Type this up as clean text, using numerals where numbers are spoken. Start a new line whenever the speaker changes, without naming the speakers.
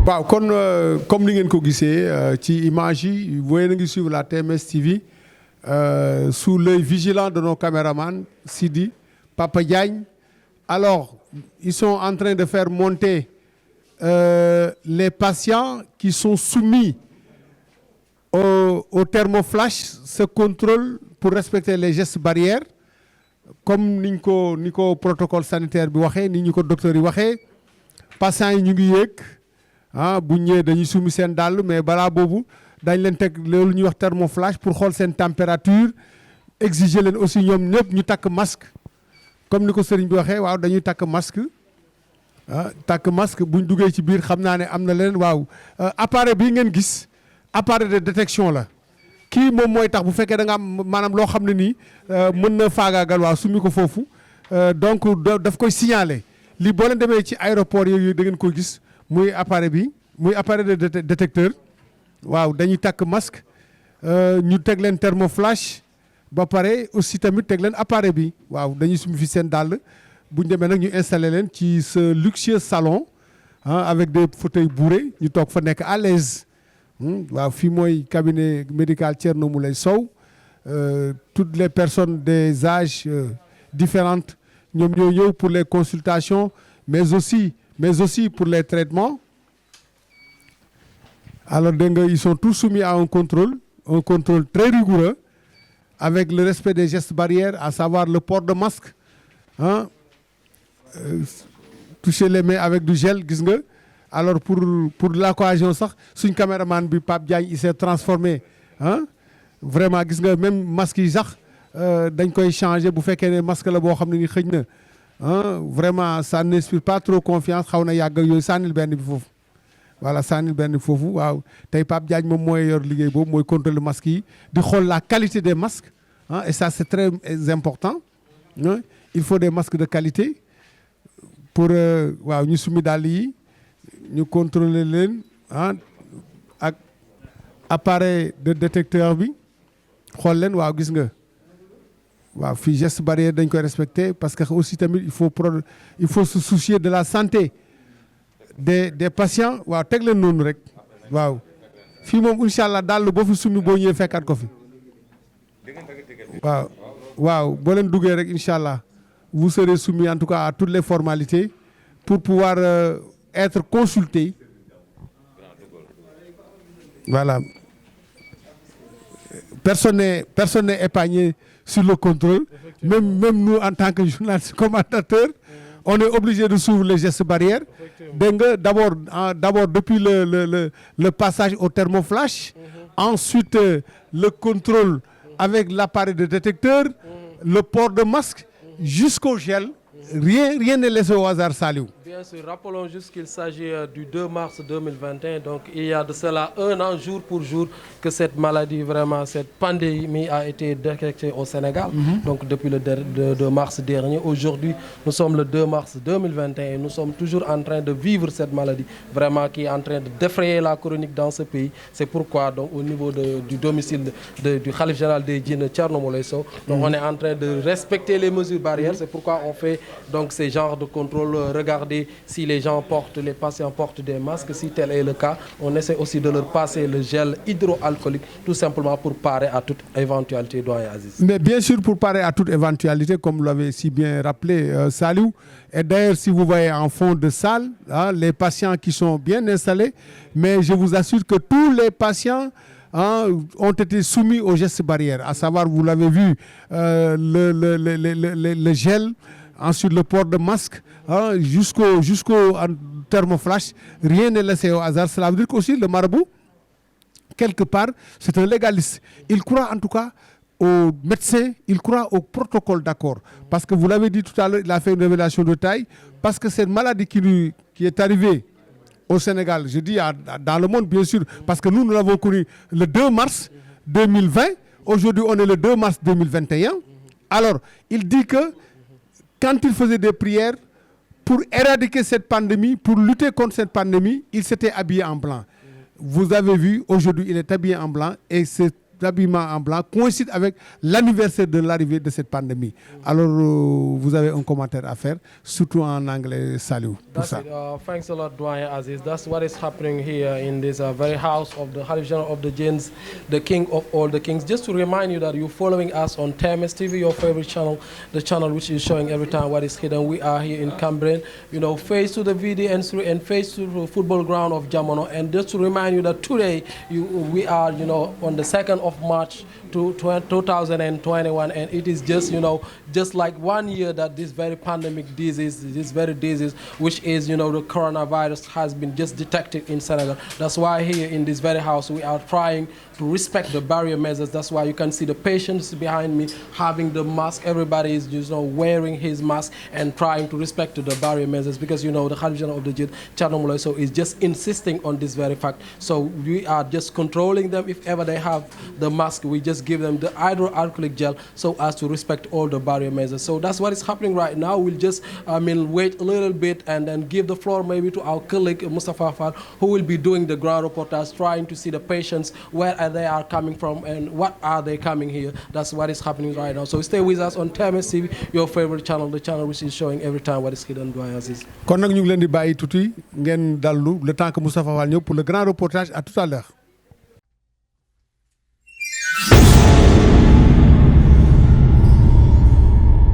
waaw kon comme ni ngeen ko gisee ci image yi voyez na ngi suivre la TMS TV sous l'œil vigilant de nos caméramans Sidi, Papa Diagne. Alors ils sont en train de faire monter les patients qui sont soumis au thermoflash, ce contrôle pour respecter les gestes barrières comme ni ko protocole sanitaire bi waxee ni ñu ko docteur yi waxee. Patients yi ñu ngi yéeg bu ñëwee dañuy sumi seen dàll mais balaa boobu dañ leen teg loolu ñuy wax thermoflash pour xool seen température exiger leen aussi ñoom ñëpp ñu takk masque comme ni ko sëriñ bi waxee waaw dañuy takk masque takk masque buñ duggee ci biir xam naa ne am na leen waaw appareil bii ngeen gis appareil de détection la kii moom mooy tax bu fekkee da nga am maanaam loo xam ne nii mën na faagaagal waaw sumi ko foofu donc daf koy signaler lii boo leen demee ci aéroport yooyu da ngeen koy gis muy appareil bi muy appareil de détecteur waaw dañuy takk masque ñu teg leen thermoflash ba pare aussi tamit teg leen appareil bi waaw dañuy sumi fi seen dàll bu ñu demee nag ñu installé leen ci ce luxueux salon avec des fauteuils bourrés ñu toog fa nekk à l'aise waaw fii mooy cabinet médical Thierno Moulay Sow toutes les personnes des âges différentes ñoom ñoo ñëw pour les consultations mais aussi pour les traitements. Alors dégg nga ils sont tous soumis à un contrôle très rigoureux avec le respect des gestes barrières, à savoir le port de masque toucher les mains avec du gel gis nga. Alors pour la cohésion sax suñ caméraman bi Pape Diagne il s'est transformé vraiment gis nga même masque yi sax dañ koy changer bu fekkee ne masque la boo xam ne ni xëj na vraiment ça n'inspire pas trop confiance xaw na yàgg yooyu sànnil benn bi foofu voilà sànnil benn bi foofu waaw tey Pape Diagne moom mooy yor liggéey boobu mooy contrôle masque yi di xool la qualité des masques et ça c'est très important il faut des masques de qualité pour waaw ñu sumi dàll yi ñu contrôler leen ak appareil de détecteur bi xool leen waaw gis nga waaw fii geste barrière dañ koy respecter parce que aussi tamit il faut se soucier de la santé des patients waaw teg leen noonu rek waaw fii moom incha allah daal boo fi summi boo ñëwee fekkaat ko fi waaw boo leen duggee rek incha allah vous serez soumis en tout cas à toutes les formalités pour pouvoir être consulté. Voilà. Personne n'est épargné sur le contrôle. Même nous, en tant que journalistes commentateurs, on est obligé de suivre les gestes barrières. D'abord depuis le passage au thermoflash, ensuite le contrôle avec l'appareil de détecteur, le port de masque, jusqu'au gel. Rien n'est laissé au hasard, Saliou.
Bien sûr, rappelons juste qu'il s'agit du 2 mars 2021, donc il y a de cela un an, jour pour jour, que cette maladie, vraiment, cette pandémie a été détectée au Sénégal. Donc depuis le 2 mars dernier, aujourd'hui, nous sommes le 2 mars 2021 et nous sommes toujours en train de vivre cette maladie, vraiment qui est en train de défrayer la chronique dans ce pays. C'est pourquoi, donc, au niveau du domicile du Khalif général des Djinns, Thierno Moulay Sow, donc on est en train de respecter les mesures barrières. C'est pourquoi on fait donc ces genres de contrôle. Regardez si les patients portent des masques, si tel est le cas, on essaie aussi de leur passer le gel hydroalcoolique, tout simplement pour parer à toute éventualité, doyen Aziz.
Mais bien sûr, pour parer à toute éventualité, comme vous l'avez si bien rappelé, Saliou. Et d'ailleurs, si vous voyez en fond de salle, les patients qui sont bien installés, mais je vous assure que tous les patients ont été soumis aux gestes barrières, à savoir, vous l'avez vu, le gel, ensuite le port de masque, jusqu'au thermoflash, rien n'est laissé au hasard. Cela veut dire qu'aussi le marabout, quelque part, c'est un légaliste. Il croit en tout cas aux médecins, il croit au protocole d'accord. Parce que vous l'avez dit tout à l'heure, il a fait une révélation de taille, parce que cette maladie qui est arrivée au Sénégal, je dis dans le monde bien sûr, parce que nous l'avons connu le 2 mars 2020, aujourd'hui on est le 2 mars 2021. Alors, il dit que quand il faisait des prières pour éradiquer cette pandémie, pour lutter contre cette pandémie, il s'était habillé en blanc. Vous avez vu, aujourd'hui, il est habillé en blanc et c'est habillements en blanc coïncide avec l'anniversaire de l'arrivée de cette pandémie. Alors, vous avez un commentaire à faire, surtout en anglais, salut. Pour ça.
Thanks a lot, Doyen Aziz. That's what is happening here in this very house of the Khalif General of the Jinns, the king of all the kings. Just to remind you that you're following us on TMS TV, your favorite channel, the channel which is showing every time what is hidden. We are here in Cambridge, face to the VDN3 and face to the football ground of Jamono. And just to remind you that today we are, on the 2nd of March 2021, and it is just like 1 year that this very pandemic disease, which is, the coronavirus has been just detected in Senegal. That's why here in this very house we are trying to respect the barrier measures. That's why you can see the patients behind me having the mask. Everybody is wearing his mask and trying to respect the barrier measures, because the Khalif General of the Jinn, Thierno Moulay Sow, is just insisting on this very fact. So we are just controlling them. If ever they have the mask, we just give them the hydroalcoholic gel so as to respect all the barrier measures. So that's what is happening right now. We'll just wait a little bit and then give the floor maybe to our colleague Mustafa Fall, who will be doing the ground reportage, trying to see the patients, where they are coming from and what are they coming here. That's what is happening right now. So stay with us on TMS TV, your favorite channel, the channel which is showing every time what is hidden. Doyen Aziz.
Kon nag ñu ngi leen di bàyyi tuuti ngeen dallu le temps que Moustapha Fall ñëw pour le grand reportage. À tout à l'heure.